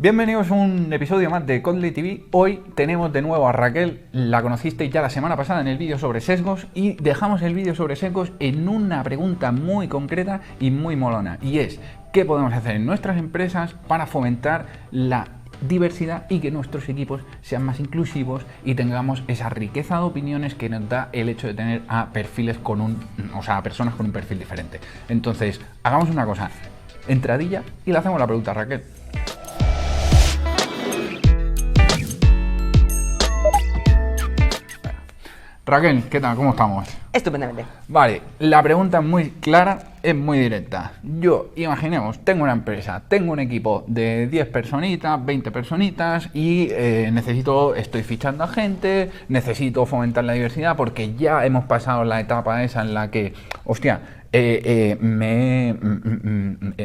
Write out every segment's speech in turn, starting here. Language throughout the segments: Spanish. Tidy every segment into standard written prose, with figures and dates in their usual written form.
Bienvenidos a un episodio más de Kotlin TV. Hoy tenemos de nuevo a Raquel, la conocisteis ya la semana pasada en el vídeo sobre sesgos y dejamos el vídeo sobre sesgos en una pregunta muy concreta y muy molona, y es ¿qué podemos hacer en nuestras empresas para fomentar la diversidad y que nuestros equipos sean más inclusivos y tengamos esa riqueza de opiniones que nos da el hecho de tener a perfiles a personas con un perfil diferente? Entonces, hagamos una cosa, entradilla y le hacemos la pregunta a Raquel. Raquel, ¿qué tal? ¿Cómo estamos? Estupendamente. Vale, la pregunta es muy clara, es muy directa. Yo, imaginemos, tengo una empresa, tengo un equipo de 10 personitas, 20 personitas y estoy fichando a gente, necesito fomentar la diversidad porque ya hemos pasado la etapa esa en la que, he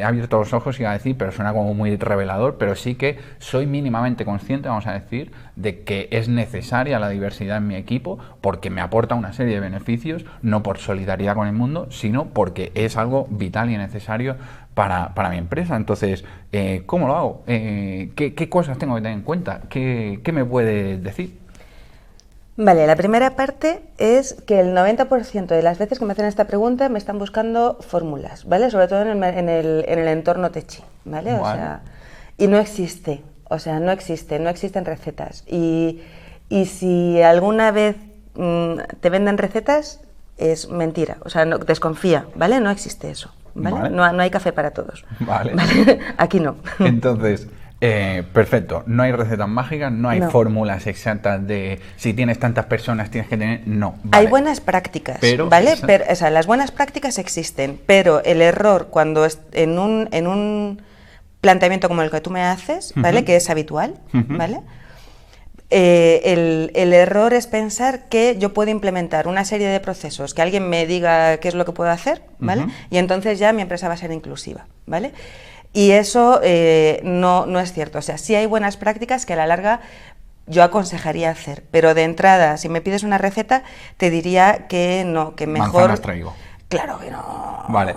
abierto los ojos y iba a decir, pero suena como muy revelador, pero sí que soy mínimamente consciente, vamos a decir, de que es necesaria la diversidad en mi equipo porque me aporta una serie de beneficios, no por solidaridad con el mundo, sino porque es algo vital y necesario para mi empresa. Entonces, ¿cómo lo hago? ¿Qué cosas tengo que tener en cuenta? ¿Qué me puedes decir? Vale, la primera parte es que el 90% de las veces que me hacen esta pregunta me están buscando fórmulas, ¿vale? Sobre todo en el entorno techi, ¿vale? Vale. O sea, y no existe, no existen recetas. Y si alguna vez te venden recetas, es mentira, desconfía, ¿vale? No existe eso, ¿vale? Vale. No hay café para todos. Vale. ¿Vale? Aquí no. Entonces, perfecto, no hay recetas mágicas, no hay No. fórmulas exactas de si tienes tantas personas tienes que tener, no. Vale. Hay buenas prácticas, Pero ¿vale? Las buenas prácticas existen, pero el error cuando es en un planteamiento como el que tú me haces, ¿vale? Que es habitual, ¿vale? El error es pensar que yo puedo implementar una serie de procesos, que alguien me diga qué es lo que puedo hacer, ¿vale? Y entonces ya mi empresa va a ser inclusiva, ¿vale? Y eso no es cierto. O sea, sí hay buenas prácticas que a la larga yo aconsejaría hacer, pero de entrada, si me pides una receta, te diría que no, que mejor... Manzanas traigo. Claro que no. Vale,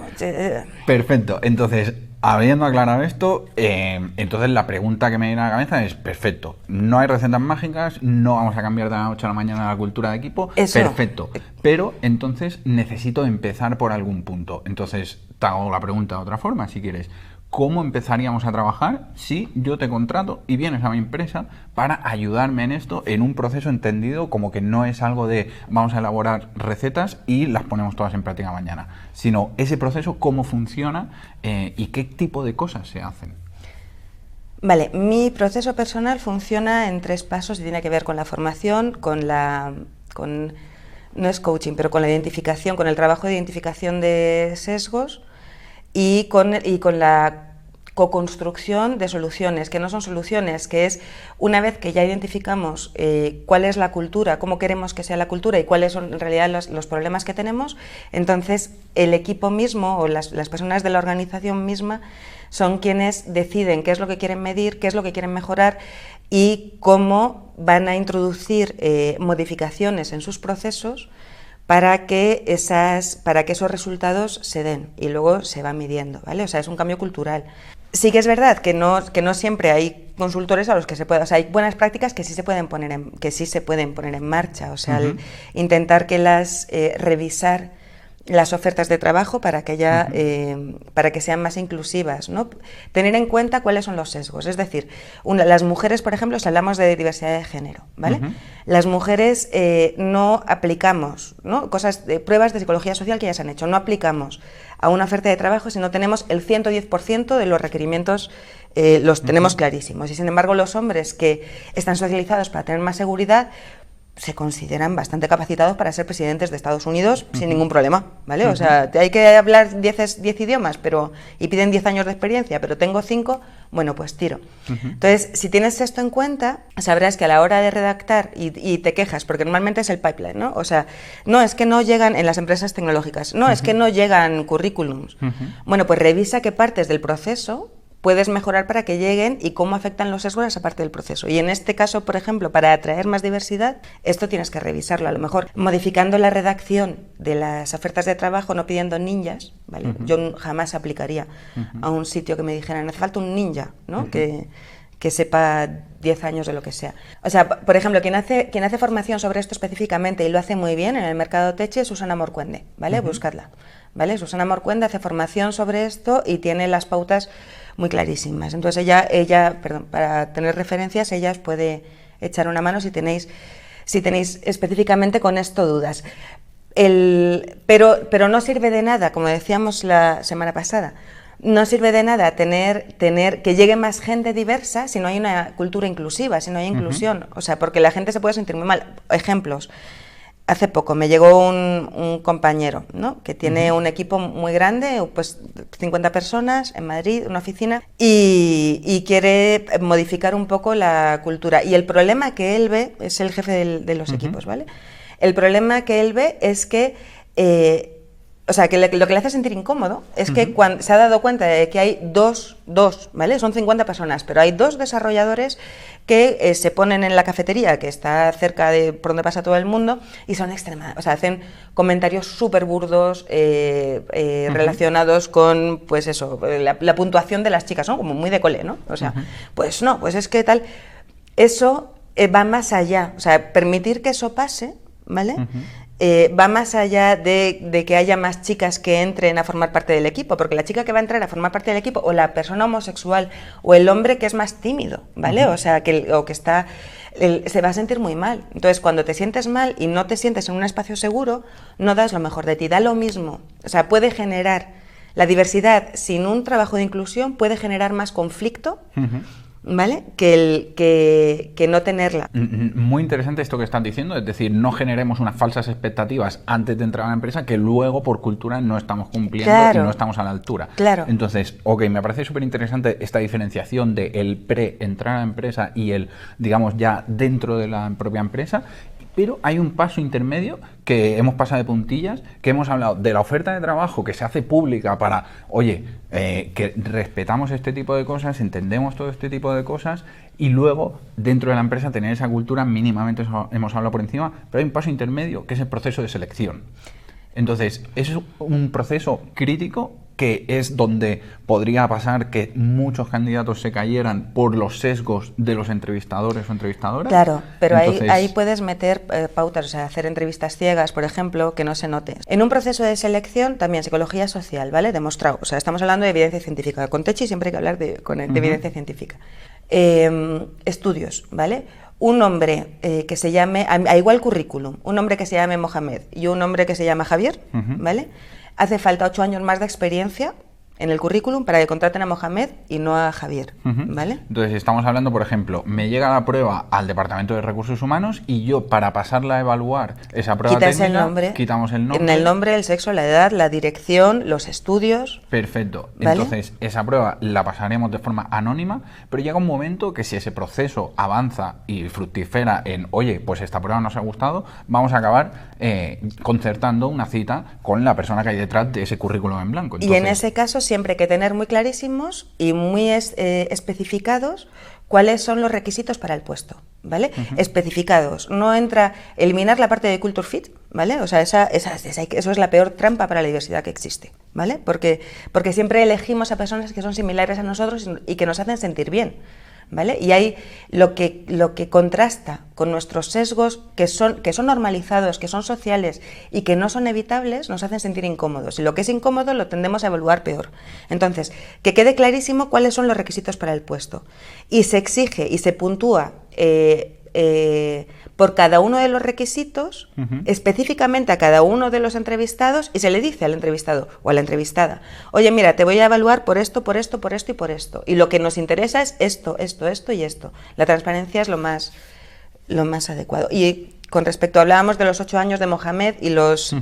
perfecto. Entonces, habiendo aclarado esto, entonces la pregunta que me viene a la cabeza es, perfecto, no hay recetas mágicas, no vamos a cambiar de la noche a la mañana la cultura de equipo, Eso. perfecto, pero entonces necesito empezar por algún punto. Entonces, te hago la pregunta de otra forma, si quieres. ¿Cómo empezaríamos a trabajar si yo te contrato y vienes a mi empresa para ayudarme en esto, en un proceso entendido como que no es algo de vamos a elaborar recetas y las ponemos todas en práctica mañana, sino ese proceso, cómo funciona y qué tipo de cosas se hacen? Vale, mi proceso personal funciona en 3 pasos y tiene que ver con la formación, no es coaching, pero con la identificación, con el trabajo de identificación de sesgos y con la co-construcción de soluciones, que no son soluciones, que es una vez que ya identificamos cuál es la cultura, cómo queremos que sea la cultura y cuáles son en realidad los problemas que tenemos, entonces el equipo mismo o las personas de la organización misma son quienes deciden qué es lo que quieren medir, qué es lo que quieren mejorar y cómo van a introducir modificaciones en sus procesos para que esos resultados se den y luego se va midiendo, ¿vale? O sea, es un cambio cultural. Sí que es verdad que no siempre hay consultores a los que se pueda, o sea, hay buenas prácticas que sí se pueden poner en marcha, o sea, intentar revisar las ofertas de trabajo para que sean más inclusivas, ¿no? Tener en cuenta cuáles son los sesgos, es decir, las mujeres, por ejemplo, si hablamos de diversidad de género, ¿vale? Las mujeres no aplicamos, ¿no? Pruebas de psicología social que ya se han hecho, no aplicamos a una oferta de trabajo si no tenemos el 110% de los requerimientos, los tenemos clarísimos, y sin embargo los hombres que están socializados para tener más seguridad se consideran bastante capacitados para ser presidentes de Estados Unidos sin ningún problema, ¿vale? O sea, hay que hablar 10 idiomas y piden 10 años de experiencia, pero tengo 5, bueno, pues tiro. Entonces, si tienes esto en cuenta, sabrás que a la hora de redactar y te quejas, porque normalmente es el pipeline, ¿no? O sea, no, es que no llegan en las empresas tecnológicas, no, es que no llegan currículums. Bueno, pues revisa qué partes del proceso puedes mejorar para que lleguen y cómo afectan los sesgos a esa parte del proceso. Y en este caso, por ejemplo, para atraer más diversidad, esto tienes que revisarlo. A lo mejor modificando la redacción de las ofertas de trabajo, no pidiendo ninjas, ¿vale? Yo jamás aplicaría a un sitio que me dijeran, hace falta un ninja, ¿no? Que que sepa 10 años de lo que sea. O sea, por ejemplo, quien hace formación sobre esto específicamente y lo hace muy bien en el mercado teche es Susana Morcuende, ¿vale? Buscadla, ¿vale? Susana Morcuende hace formación sobre esto y tiene las pautas muy clarísimas. Entonces para tener referencias, ella os puede echar una mano si tenéis específicamente con esto dudas. Pero no sirve de nada, como decíamos la semana pasada, no sirve de nada tener que llegue más gente diversa si no hay una cultura inclusiva, si no hay inclusión. O sea, porque la gente se puede sentir muy mal. Ejemplos. Hace poco me llegó un compañero, ¿no?, que tiene un equipo muy grande, pues 50 personas en Madrid, una oficina, y quiere modificar un poco la cultura. Y el problema que él ve, es el jefe de los equipos, ¿vale? El problema que él ve es que o sea, que lo que le hace sentir incómodo es que cuando se ha dado cuenta de que hay dos, ¿vale? Son 50 personas, pero hay 2 desarrolladores que se ponen en la cafetería, que está cerca de por donde pasa todo el mundo, y son extremadamente, o sea, hacen comentarios súper burdos relacionados con, pues eso, la puntuación de las chicas, ¿no? Como muy de cole, ¿no? O sea, pues no, pues es que tal, eso va más allá, o sea, permitir que eso pase, ¿vale? Va más allá de que haya más chicas que entren a formar parte del equipo, porque la chica que va a entrar a formar parte del equipo, o la persona homosexual, o el hombre que es más tímido, ¿vale? O sea, que se va a sentir muy mal. Entonces, cuando te sientes mal y no te sientes en un espacio seguro, no das lo mejor de ti, da lo mismo. O sea, puede generar, la diversidad sin un trabajo de inclusión puede generar más conflicto, ¿vale?, que no tenerla. Muy interesante esto que están diciendo, es decir, no generemos unas falsas expectativas antes de entrar a la empresa que luego por cultura no estamos cumpliendo y no estamos a la altura. Entonces, me parece súper interesante esta diferenciación de el pre-entrar a la empresa y el, digamos, ya dentro de la propia empresa. Pero hay un paso intermedio que hemos pasado de puntillas, que hemos hablado de la oferta de trabajo que se hace pública para, que respetamos este tipo de cosas, entendemos todo este tipo de cosas, y luego dentro de la empresa tener esa cultura, mínimamente hemos hablado por encima, pero hay un paso intermedio que es el proceso de selección. Entonces, es un proceso crítico que es donde podría pasar que muchos candidatos se cayeran por los sesgos de los entrevistadores o entrevistadoras. Claro, pero entonces, ahí puedes meter pautas, o sea, hacer entrevistas ciegas, por ejemplo, que no se note. En un proceso de selección, también psicología social, ¿vale? Demostrado, o sea, estamos hablando de evidencia científica. Con Techi siempre hay que hablar de evidencia científica. Estudios, ¿vale? Un hombre que se llame, a igual currículum, un hombre que se llame Mohamed y un hombre que se llama Javier, ¿vale? Hace falta 8 años más de experiencia en el currículum para que contraten a Mohamed y no a Javier, ¿vale? Entonces estamos hablando, por ejemplo, me llega la prueba al Departamento de Recursos Humanos y yo, para pasarla a evaluar esa prueba técnica, quitamos el nombre. En el nombre, el sexo, la edad, la dirección, los estudios. Perfecto. ¿Vale? Entonces esa prueba la pasaremos de forma anónima, pero llega un momento que si ese proceso avanza y fructifera en, pues esta prueba nos ha gustado, vamos a acabar concertando una cita con la persona que hay detrás de ese currículum en blanco. Entonces, y en ese caso siempre hay que tener muy clarísimos y muy especificados cuáles son los requisitos para el puesto, ¿vale? Especificados. No entra eliminar la parte de culture fit, ¿vale? O sea, eso es la peor trampa para la diversidad que existe, ¿vale? Porque siempre elegimos a personas que son similares a nosotros y que nos hacen sentir bien, ¿vale? Y hay lo que contrasta con nuestros sesgos que son normalizados, que son sociales y que no son evitables, nos hacen sentir incómodos. Y lo que es incómodo lo tendemos a evaluar peor. Entonces, que quede clarísimo cuáles son los requisitos para el puesto. Y se exige y se puntúa por cada uno de los requisitos, específicamente a cada uno de los entrevistados, y se le dice al entrevistado o a la entrevistada: oye, mira, te voy a evaluar por esto, por esto, por esto y por esto. Y lo que nos interesa es esto, esto, esto y esto. La transparencia es lo más adecuado. Y con respecto, hablábamos de los 8 años de Mohamed y los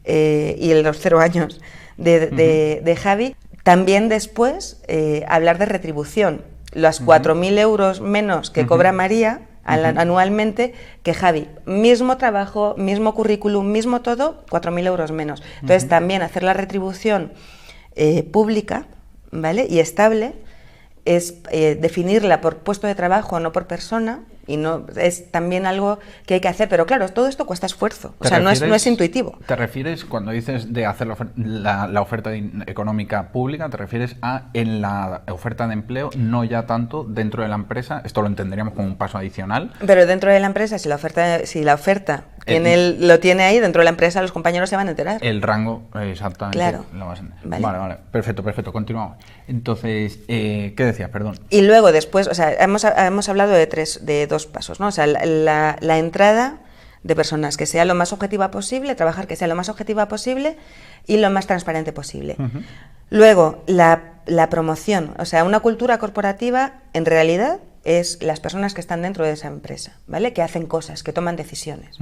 0 años de Javi. También después hablar de retribución. Los 4.000 euros menos que cobra María anualmente que Javi. Mismo trabajo, mismo currículum, mismo todo, 4.000 euros menos. Entonces también hacer la retribución pública, ¿vale?, y estable, es definirla por puesto de trabajo, no por persona, y no es también algo que hay que hacer, pero claro, todo esto cuesta esfuerzo, o sea, no es intuitivo. ¿Te refieres, cuando dices de hacer la oferta económica pública, te refieres a en la oferta de empleo, no ya tanto dentro de la empresa? Esto lo entenderíamos como un paso adicional. Pero dentro de la empresa, si la oferta lo tiene ahí, dentro de la empresa los compañeros se van a enterar. El rango, exactamente. Claro. Vale, perfecto, continuamos. Entonces, ¿qué decías? Perdón. Y luego después, o sea, hemos hablado de dos pasos, ¿no? O sea, la entrada de personas, que sea lo más objetiva posible, trabajar que sea lo más objetiva posible y lo más transparente posible. Luego, la promoción, o sea, una cultura corporativa en realidad es las personas que están dentro de esa empresa, ¿vale? Que hacen cosas, que toman decisiones.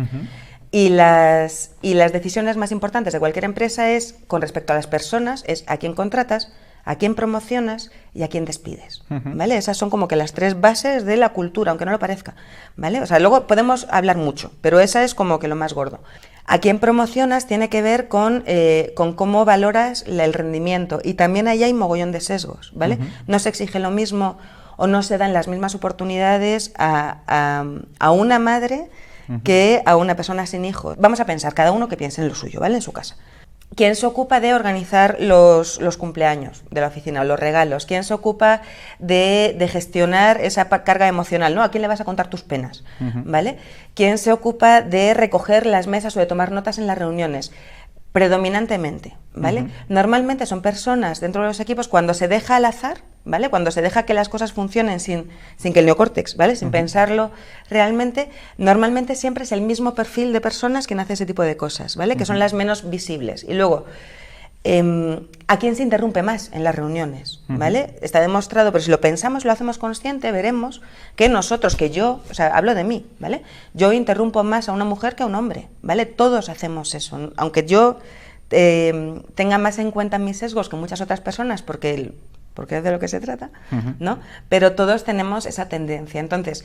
Y las decisiones más importantes de cualquier empresa es, con respecto a las personas, es a quién contratas, a quién promocionas y a quién despides, ¿vale? Esas son como que las tres bases de la cultura, aunque no lo parezca, ¿vale? O sea, luego podemos hablar mucho, pero esa es como que lo más gordo. A quién promocionas tiene que ver con cómo valoras el rendimiento, y también ahí hay mogollón de sesgos, ¿vale? No se exige lo mismo o no se dan las mismas oportunidades a una madre que a una persona sin hijos. Vamos a pensar, cada uno que piense en lo suyo, ¿vale? En su casa. ¿Quién se ocupa de organizar los cumpleaños de la oficina o los regalos? ¿Quién se ocupa de gestionar esa carga emocional, ¿no? ¿A quién le vas a contar tus penas? ¿Vale? ¿Quién se ocupa de recoger las mesas o de tomar notas en las reuniones? Predominantemente, ¿vale? Normalmente son personas dentro de los equipos, cuando se deja al azar, ¿vale? Cuando se deja que las cosas funcionen sin que el neocórtex, ¿vale? Sin pensarlo realmente, normalmente siempre es el mismo perfil de personas quien hace ese tipo de cosas, ¿vale? Que son las menos visibles. Y luego, ¿a quién se interrumpe más en las reuniones? ¿Vale? Está demostrado, pero si lo pensamos, lo hacemos consciente, veremos que nosotros, o sea, hablo de mí, ¿vale? Yo interrumpo más a una mujer que a un hombre, ¿vale? Todos hacemos eso, aunque yo tenga más en cuenta mis sesgos que muchas otras personas, porque es de lo que se trata, ¿no? Pero todos tenemos esa tendencia. Entonces,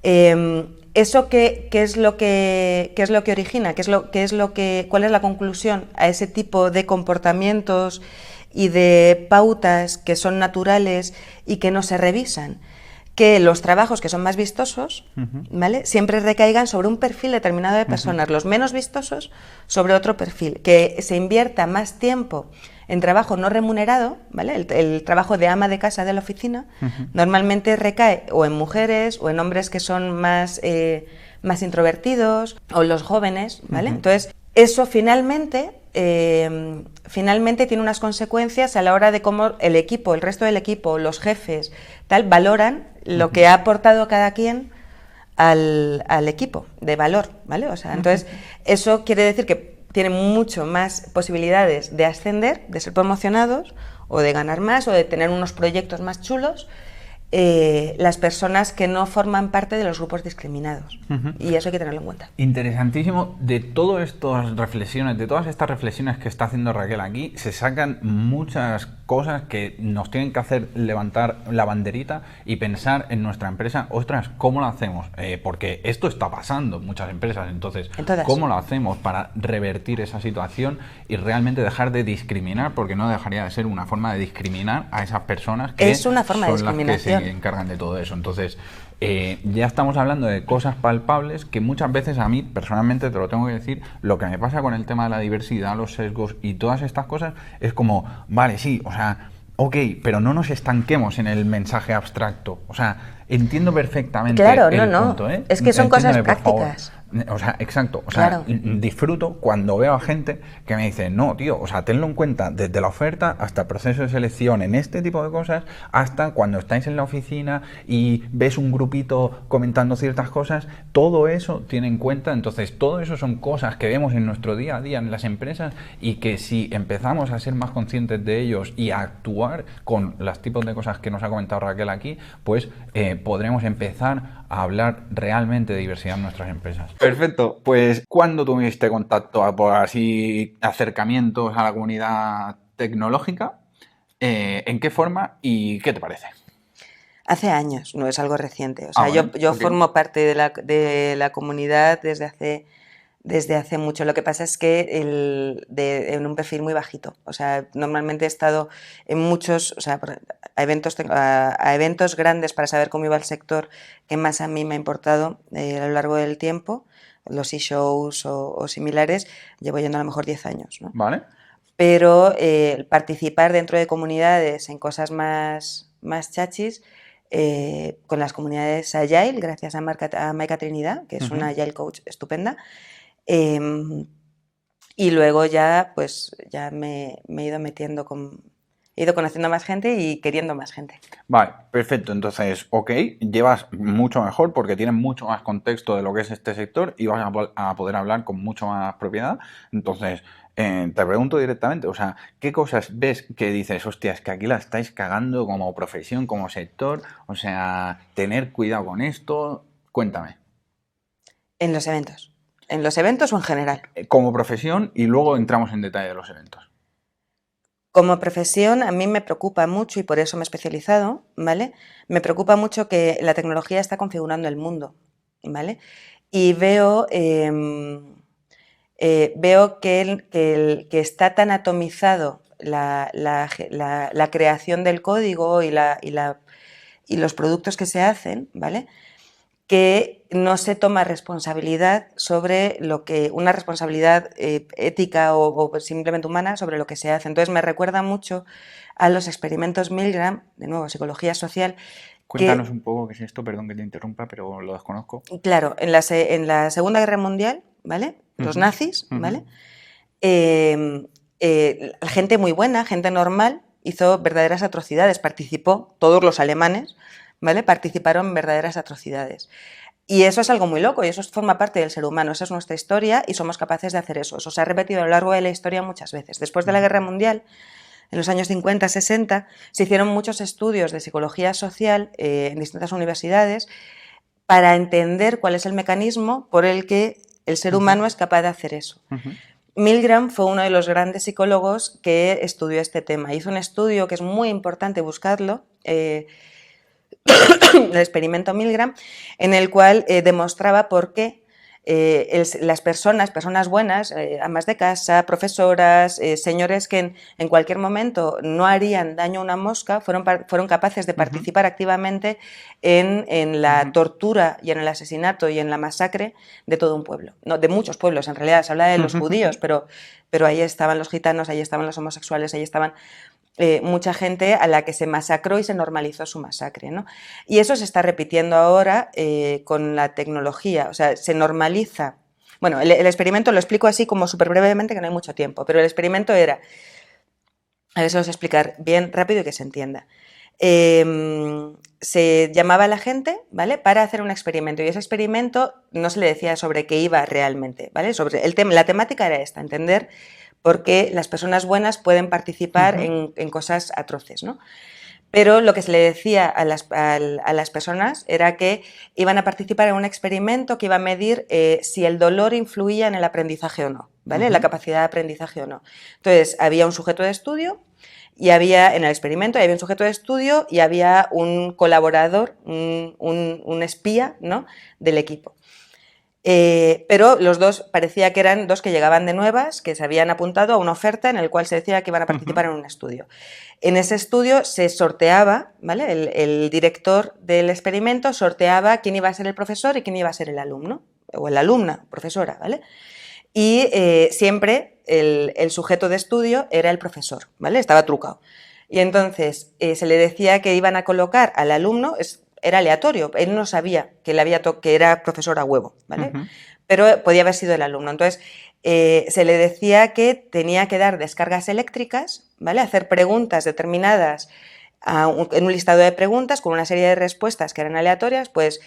eso qué es lo que origina, cuál es la conclusión a ese tipo de comportamientos y de pautas que son naturales y que no se revisan. Que los trabajos que son más vistosos, ¿vale? Siempre recaigan sobre un perfil determinado de personas, los menos vistosos sobre otro perfil, que se invierta más tiempo en trabajo no remunerado, ¿vale? El trabajo de ama de casa de la oficina, normalmente recae o en mujeres o en hombres que son más introvertidos, o los jóvenes, ¿vale? Entonces, eso finalmente tiene unas consecuencias a la hora de cómo el equipo, el resto del equipo, los jefes, tal, valoran lo que ha aportado cada quien al equipo de valor, ¿vale? O sea, entonces, eso quiere decir que tienen mucho más posibilidades de ascender, de ser promocionados, o de ganar más, o de tener unos proyectos más chulos, las personas que no forman parte de los grupos discriminados. Y eso hay que tenerlo en cuenta. Interesantísimo. De todas estas reflexiones que está haciendo Raquel aquí, se sacan muchas cosas que nos tienen que hacer levantar la banderita y pensar en nuestra empresa, ostras, ¿cómo lo hacemos? Porque esto está pasando en muchas empresas, entonces, ¿cómo lo hacemos para revertir esa situación y realmente dejar de discriminar? Porque no dejaría de ser una forma de discriminar a esas personas que es una forma de discriminación. se encargan de todo eso. Entonces, ya estamos hablando de cosas palpables que muchas veces a mí, personalmente, te lo tengo que decir, lo que me pasa con el tema de la diversidad, los sesgos y todas estas cosas, es como, vale, sí, o sea, ok, pero no nos estanquemos en el mensaje abstracto. O sea, entiendo perfectamente el punto, ¿eh? Es que son cosas prácticas. O sea, exacto. O sea, disfruto cuando veo a gente que me dice, no, tío, o sea, tenlo en cuenta desde la oferta hasta el proceso de selección en este tipo de cosas, hasta cuando estáis en la oficina y ves un grupito comentando ciertas cosas, todo eso tiene en cuenta. Entonces, todo eso son cosas que vemos en nuestro día a día en las empresas y que si empezamos a ser más conscientes de ellos y a actuar con los tipos de cosas que nos ha comentado Raquel aquí, pues podremos empezar a hablar realmente de diversidad en nuestras empresas. Perfecto. Pues, ¿cuándo tuviste contacto, por así, acercamientos a la comunidad tecnológica? ¿En qué forma y qué te parece? Hace años, no es algo reciente. O sea, yo formo parte de la comunidad desde hace desde hace mucho. Lo que pasa es que en un perfil muy bajito. O sea, normalmente he estado en muchos, o sea, a eventos grandes para saber cómo iba el sector, que más a mí me ha importado a lo largo del tiempo, los e-shows o similares, llevo yendo a lo mejor 10 años, ¿no? ¿Vale? Pero participar dentro de comunidades en cosas más chachis, con las comunidades Agile, gracias a Maika Trinidad, que es una Agile coach estupenda. Y luego ya, pues ya me he ido metiendo he ido conociendo más gente y queriendo más gente. Vale, perfecto. Entonces, ok, llevas mucho mejor porque tienes mucho más contexto de lo que es este sector y vas a poder hablar con mucho más propiedad. Entonces, te pregunto directamente, o sea, ¿qué cosas ves que dices, hostia, es que aquí la estáis cagando como profesión, como sector? O sea, tener cuidado con esto. Cuéntame. En los eventos. ¿En los eventos o en general? Como profesión y luego entramos en detalle de los eventos. Como profesión a mí me preocupa mucho y por eso me he especializado, ¿vale? Me preocupa mucho que la tecnología está configurando el mundo, ¿vale? Y veo que está tan atomizado la creación del código y los productos que se hacen, ¿vale? Que no se toma responsabilidad sobre una responsabilidad ética o simplemente humana sobre lo que se hace. Entonces me recuerda mucho a los experimentos Milgram, de nuevo, psicología social. Cuéntanos un poco qué es esto, perdón que te interrumpa, pero lo desconozco. Claro, en la Segunda Guerra Mundial, ¿vale? Los nazis, ¿vale? Gente muy buena, gente normal, hizo verdaderas atrocidades, todos los alemanes, ¿vale? Participaron en verdaderas atrocidades. Y eso es algo muy loco y eso forma parte del ser humano, esa es nuestra historia y somos capaces de hacer eso. Eso se ha repetido a lo largo de la historia muchas veces. Después de la Guerra Mundial, en los años 50, 60, se hicieron muchos estudios de psicología social en distintas universidades para entender cuál es el mecanismo por el que el ser humano es capaz de hacer eso. Milgram fue uno de los grandes psicólogos que estudió este tema. Hizo un estudio que es muy importante buscarlo, el experimento Milgram, en el cual demostraba por qué las personas buenas, amas de casa, profesoras, señores que en cualquier momento no harían daño a una mosca, fueron capaces de participar activamente en la tortura y en el asesinato y en la masacre de todo un pueblo. No, de muchos pueblos, en realidad se habla de los judíos, pero ahí estaban los gitanos, ahí estaban los homosexuales, ahí estaban mucha gente a la que se masacró y se normalizó su masacre, ¿no? Y eso se está repitiendo ahora con la tecnología, o sea, se normaliza. Bueno, el experimento lo explico así como súper brevemente, que no hay mucho tiempo, pero el experimento era, a ver si lo voy a explicar bien rápido y que se entienda. Se llamaba a la gente, ¿vale?, para hacer un experimento, y ese experimento no se le decía sobre qué iba realmente, ¿vale? La temática era esta, entender por qué las personas buenas pueden participar en cosas atroces, ¿no? Pero lo que se le decía a las personas era que iban a participar en un experimento que iba a medir si el dolor influía en el aprendizaje o no, ¿vale? La capacidad de aprendizaje o no. Entonces, había un sujeto de estudio y había, en el experimento, había un sujeto de estudio y había un colaborador, un espía, ¿no?, del equipo. Pero los dos parecía que eran dos que llegaban de nuevas, que se habían apuntado a una oferta en la cual se decía que iban a participar en un estudio. En ese estudio se sorteaba, ¿vale? El director del experimento sorteaba quién iba a ser el profesor y quién iba a ser el alumno, o la alumna, profesora, ¿vale? Y siempre el sujeto de estudio era el profesor, ¿vale? Estaba trucado. Y entonces se le decía que iban a colocar al alumno, era aleatorio, él no sabía que era profesor a huevo, ¿vale? Pero podía haber sido el alumno. Entonces se le decía que tenía que dar descargas eléctricas, ¿vale?, hacer preguntas determinadas en un listado de preguntas con una serie de respuestas que eran aleatorias. Pues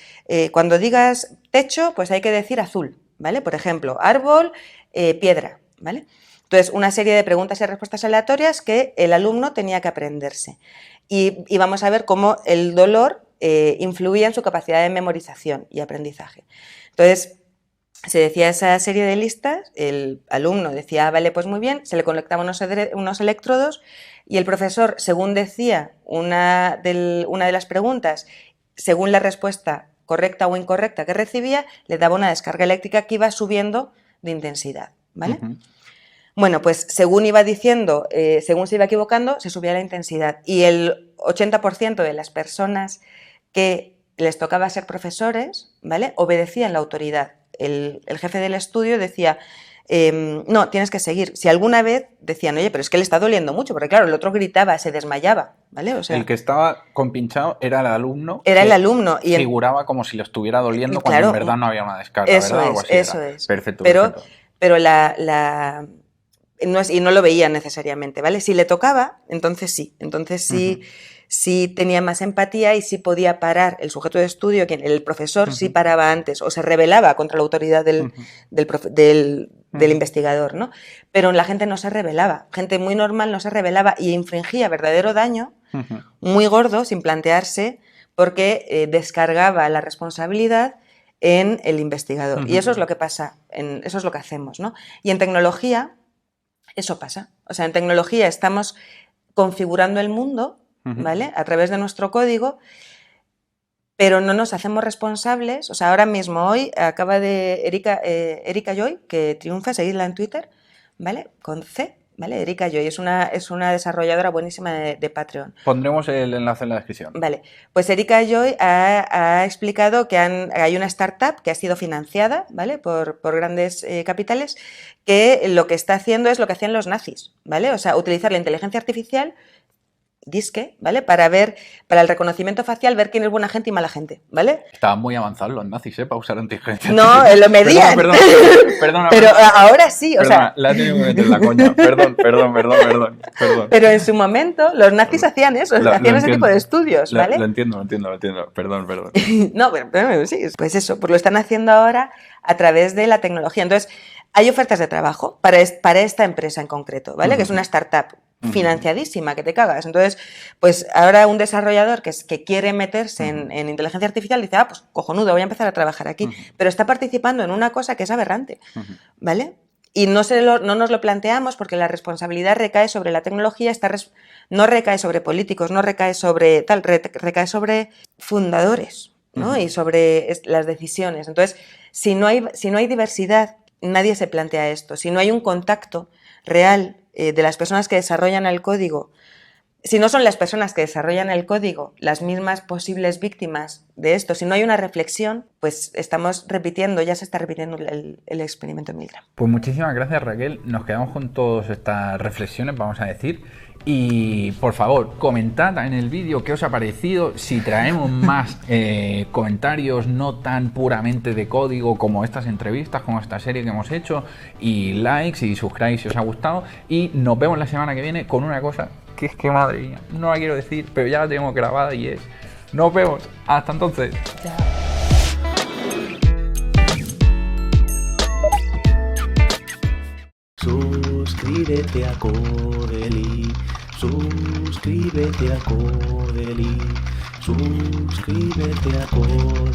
cuando digas techo, pues hay que decir azul, ¿vale? Por ejemplo, árbol, piedra, ¿vale? Entonces, una serie de preguntas y respuestas aleatorias que el alumno tenía que aprenderse. Y vamos a ver cómo el dolor influía en su capacidad de memorización y aprendizaje. Entonces, se decía esa serie de listas, el alumno decía, vale, pues muy bien, se le conectaban unos electrodos y el profesor, según decía una de las preguntas, según la respuesta correcta o incorrecta que recibía, le daba una descarga eléctrica que iba subiendo de intensidad, ¿vale? Ujú. Bueno, pues según iba diciendo, según se iba equivocando, se subía la intensidad. Y el 80% de las personas que les tocaba ser profesores, ¿vale?, obedecían la autoridad. El jefe del estudio decía, no, tienes que seguir. Si alguna vez decían, oye, pero es que le está doliendo mucho, porque claro, el otro gritaba, se desmayaba, ¿vale? O sea, El que estaba compinchado era el alumno. era que el alumno. Y figuraba como si le estuviera doliendo cuando claro, en verdad no había una descarga, eso ¿verdad? es, Algo así eso era. es. Perfecto, Pero perfecto. y no lo veían necesariamente, ¿vale? Si le tocaba, entonces sí. Entonces sí, sí tenía más empatía y sí podía parar el sujeto de estudio, el profesor sí paraba antes o se rebelaba contra la autoridad del investigador, ¿no? Pero la gente no se rebelaba. Gente muy normal no se rebelaba y infringía verdadero daño, muy gordo, sin plantearse, porque descargaba la responsabilidad en el investigador. Y eso es lo que pasa, eso es lo que hacemos, ¿no? Y en tecnología eso pasa. O sea, en tecnología estamos configurando el mundo, ¿vale?, a través de nuestro código, pero no nos hacemos responsables. O sea, ahora mismo, hoy, acaba de Erika Joy, que triunfa, seguidla en Twitter, ¿vale?, con C, ¿vale? Erika Joy es una desarrolladora buenísima de Patreon. Pondremos el enlace en la descripción. Vale, pues Erika Joy ha explicado que hay una startup que ha sido financiada, ¿vale?, por grandes capitales, que lo que está haciendo es lo que hacían los nazis, ¿vale? O sea, utilizar la inteligencia artificial, disque, ¿vale?, para el reconocimiento facial, ver quién es buena gente y mala gente, ¿vale? Estaban muy avanzados los nazis, para usar inteligencia No, artificial. lo medían. Perdona. Pero ahora sí, o sea... La he tenido que meter la coña. Perdón. Pero en su momento los nazis hacían eso, hacían ese tipo de estudios, ¿vale? Lo entiendo. Perdón. No, pero sí, pues eso, pues lo están haciendo ahora a través de la tecnología. Entonces, hay ofertas de trabajo para esta empresa en concreto, ¿vale? Que es una startup financiadísima, que te cagas. Entonces, pues ahora un desarrollador que quiere meterse en inteligencia artificial dice, pues cojonudo, voy a empezar a trabajar aquí. Pero está participando en una cosa que es aberrante, ¿vale? Y no nos lo planteamos porque la responsabilidad recae sobre la tecnología, no recae sobre políticos, no recae sobre tal, recae sobre fundadores, ¿no? Y sobre las decisiones. Entonces, si no hay diversidad, nadie se plantea esto. Si no hay un contacto real de las personas que desarrollan el código, si no son las personas que desarrollan el código las mismas posibles víctimas de esto, si no hay una reflexión, pues ya se está repitiendo el experimento Milgram. Pues muchísimas gracias, Raquel. Nos quedamos con todas estas reflexiones, vamos a decir. Y por favor, comentad en el vídeo qué os ha parecido, si traemos más comentarios no tan puramente de código como estas entrevistas, como esta serie que hemos hecho, y likes y subscribe si os ha gustado. Y nos vemos la semana que viene con una cosa que es que, madre mía, no la quiero decir, pero ya la tenemos grabada y es... Nos vemos. Hasta entonces. Chao. Suscríbete a Codely, suscríbete a Codely, suscríbete a Codely.